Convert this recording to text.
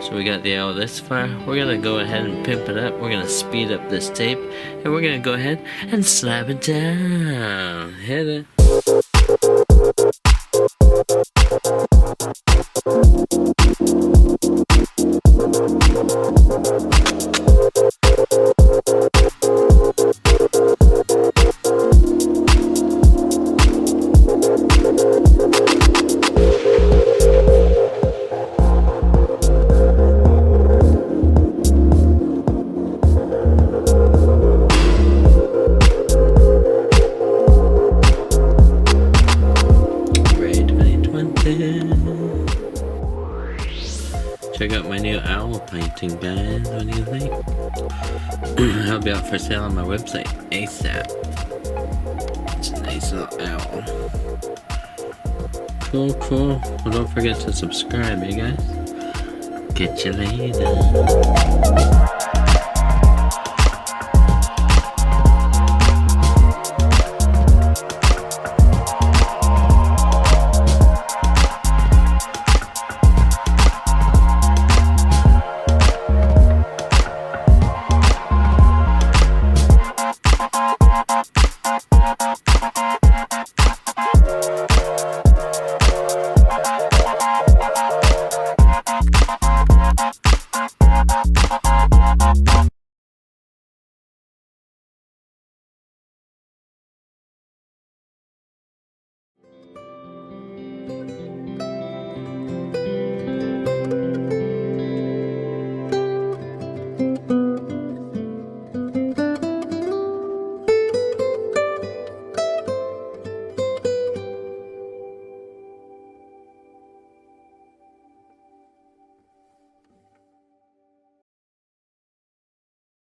So we got the owl this far. We're gonna go ahead and pimp it up. We're gonna speed up this tape, and we're gonna go ahead and slap it down. Hit it. Check out my new owl painting, guys. What do you think? I'll be out for sale on my website ASAP. It's a nice little owl. Cool. Well, don't forget to subscribe, you guys. Catch you later.